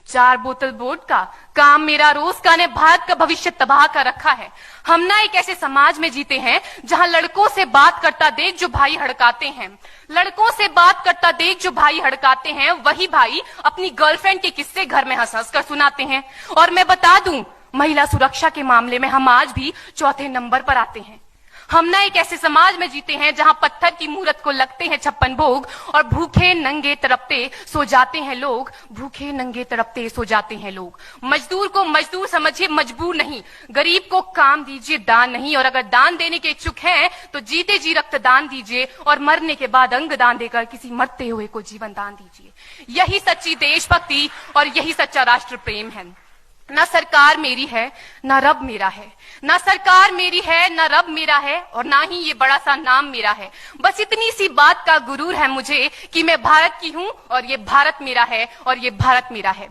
4 बोतल वोडका, काम मेरा रोज का ने भारत का भविष्य तबाह कर रखा है। हम ना एक ऐसे समाज में जीते हैं जहां लड़कों से बात करता देख जो भाई हड़काते हैं, लड़कों से बात करता देख जो भाई हड़काते हैं, वही भाई अपनी गर्लफ्रेंड के किस्से घर में हंस हंस कर सुनाते हैं। और मैं बता दूं, महिला सुरक्षा के मामले में हम आज भी चौथे नंबर पर आते हैं। हम ना एक ऐसे समाज में जीते हैं जहां पत्थर की मूरत को लगते हैं 56 भोग और भूखे नंगे तड़पते सो जाते हैं लोग, भूखे नंगे तड़पते सो जाते हैं लोग। मजदूर को मजदूर समझिए, मजबूर नहीं। गरीब को काम दीजिए, दान नहीं। और अगर दान देने के इच्छुक हैं तो जीते जी रक्तदान दीजिए और मरने के बाद अंग दान देकर किसी मरते हुए को जीवन दान दीजिए। यही सच्ची देशभक्ति और यही सच्चा राष्ट्र प्रेम है। ना सरकार मेरी है ना रब मेरा है, ना सरकार मेरी है ना रब मेरा है, और ना ही ये बड़ा सा नाम मेरा है। बस इतनी सी बात का गुरूर है मुझे कि मैं भारत की हूं और ये भारत मेरा है और ये भारत मेरा है।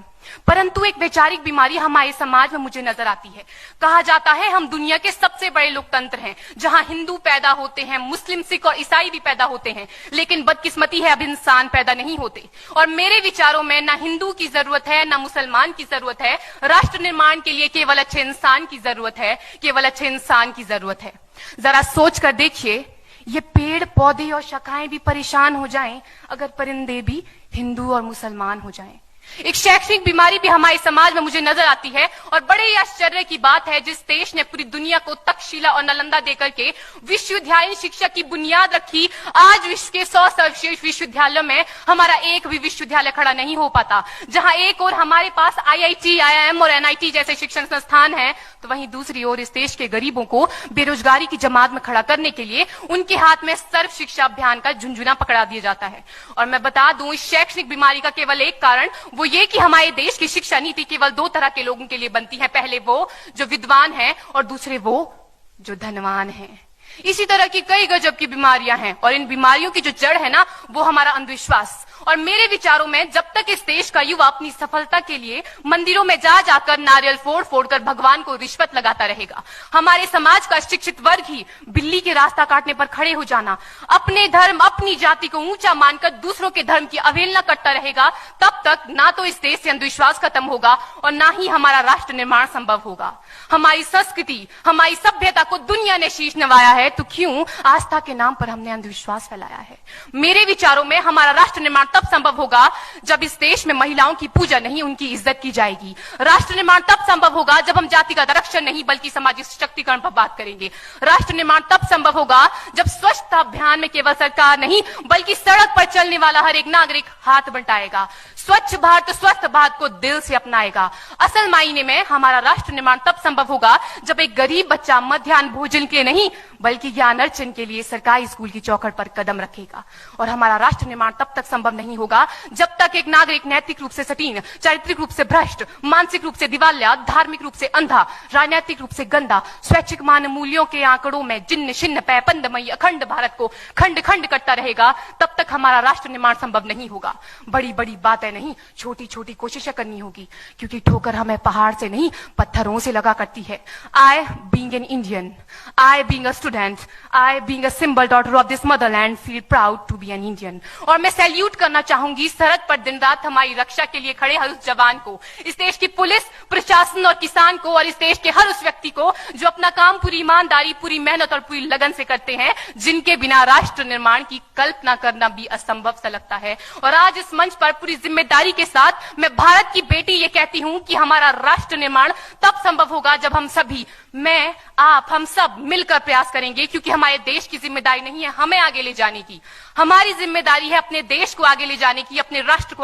परंतु एक वैचारिक बीमारी हमारे समाज में मुझे नजर आती है। कहा जाता है हम दुनिया के सबसे बड़े लोकतंत्र हैं, जहां हिंदू पैदा होते हैं, मुस्लिम, सिख और ईसाई भी पैदा होते हैं, लेकिन बदकिस्मती है अब इंसान पैदा नहीं होते। और मेरे विचारों में ना हिंदू की जरूरत है ना मुसलमान की जरूरत है। राष्ट्र निर्माण के लिए केवल अच्छे इंसान की जरूरत है, केवल अच्छे इंसान की जरूरत है। जरा सोच कर देखिए, ये पेड़ पौधे और शाखाएं भी परेशान हो जाएं अगर परिंदे भी हिंदू और मुसलमान हो जाएं। एक शैक्षणिक बीमारी भी हमारे समाज में मुझे नजर आती है, और बड़े ही आश्चर्य की बात है जिस देश ने पूरी दुनिया को तक्षशिला और नालंदा देकर के विश्वविद्यालय शिक्षा की बुनियाद रखी, आज विश्व के 100 सर्वश्रेष्ठ विश्वविद्यालयों में हमारा एक भी विश्वविद्यालय खड़ा नहीं हो पाता। जहां एक और हमारे पास IIT, IIM और NIT जैसे शिक्षण संस्थान हैं, तो वहीं दूसरी ओर इस देश के गरीबों को बेरोजगारी की जमात में खड़ा करने के लिए उनके हाथ में सर्व शिक्षा अभियान का झुंझुना पकड़ा दिया जाता है। और मैं बता दूं, इस शैक्षणिक बीमारी का केवल एक कारण वो ये कि हमारे देश की शिक्षा नीति केवल 2 तरह के लोगों के लिए बनती है। पहले वो जो विद्वान हैं और दूसरे वो जो धनवान हैं। इसी तरह की कई गजब की बीमारियां हैं, और इन बीमारियों की जो जड़ है ना, वो हमारा अंधविश्वास। और मेरे विचारों में जब तक इस देश का युवा अपनी सफलता के लिए मंदिरों में जा जाकर नारियल फोड़ फोड़ कर भगवान को रिश्वत लगाता रहेगा, हमारे समाज का शिक्षित वर्ग ही बिल्ली के रास्ता काटने पर खड़े हो जाना, अपने धर्म अपनी जाति को ऊंचा मानकर दूसरों के धर्म की अवहेलना करता रहेगा, तब तक ना तो इस देश से अंधविश्वास खत्म होगा और ना ही हमारा राष्ट्र निर्माण संभव होगा। हमारी संस्कृति, हमारी सभ्यता को दुनिया ने शीश नवाया है, तो क्यों आस्था के नाम पर हमने अंधविश्वास फैलाया है? मेरे विचारों में हमारा राष्ट्र निर्माण तब संभव होगा जब इस देश में महिलाओं की पूजा नहीं, उनकी इज्जत की जाएगी। राष्ट्र निर्माण तब संभव होगा जब हम जातिगत आरक्षण नहीं बल्कि सामाजिक सशक्तिकरण पर बात करेंगे। राष्ट्र निर्माण तब संभव होगा जब स्वच्छता अभियान में केवल सरकार नहीं बल्कि सड़क पर चलने वाला हर एक नागरिक हाथ बंटाएगा, स्वच्छ भारत स्वस्थ भारत को दिल से अपनाएगा। असल मायने में हमारा राष्ट्र निर्माण तब संभव होगा जब एक गरीब बच्चा मध्याह्न भोजन के नहीं बल्कि ज्ञान अर्जन के लिए सरकारी स्कूल की चौखट पर कदम रखेगा। और हमारा राष्ट्र निर्माण तब तक संभव नहीं होगा जब तक एक नागरिक नैतिक रूप से सटीन, चारित्रिक रूप से भ्रष्ट, मानसिक रूप से दिवालिया, धार्मिक रूप से अंधा, राजनीतिक रूप से गंदा, स्वैच्छिक मान मूल्यों के आंकड़ों में जिन्न शिन्न पैपंदमयी अखंड भारत को खंड खंड करता रहेगा, तब तक हमारा राष्ट्र निर्माण संभव नहीं होगा। बड़ी बड़ी बातें नहीं, छोटी छोटी कोशिशें करनी होगी, क्योंकि ठोकर हमें पहाड़ से नहीं पत्थरों से लगा करती है। I being an Indian, I being a student, I being a symbol daughter of this motherland feel proud to be an Indian। और मैं सैल्यूट करना चाहूंगी सरहद पर दिन रात हमारी रक्षा के लिए खड़े हर उस जवान को, इस देश की पुलिस, प्रशासन और किसान को, और इस देश के हर उस व्यक्ति को जो अपना काम पूरी ईमानदारी, पूरी मेहनत और पूरी लगन से करते हैं, जिनके बिना राष्ट्र निर्माण की कल्पना करना भी असंभव सा लगता है। और आज इस मंच पर पूरी जिम्मेदारी के साथ मैं भारत की बेटी ये कहती हूं कि हमारा राष्ट्र निर्माण तब संभव होगा जब हम सभी, मैं, आप, हम सब मिलकर प्रयास करेंगे, क्योंकि हमारे देश की जिम्मेदारी नहीं है हमें आगे ले जाने की, हमारी जिम्मेदारी है अपने देश को आगे ले जाने की, अपने राष्ट्र को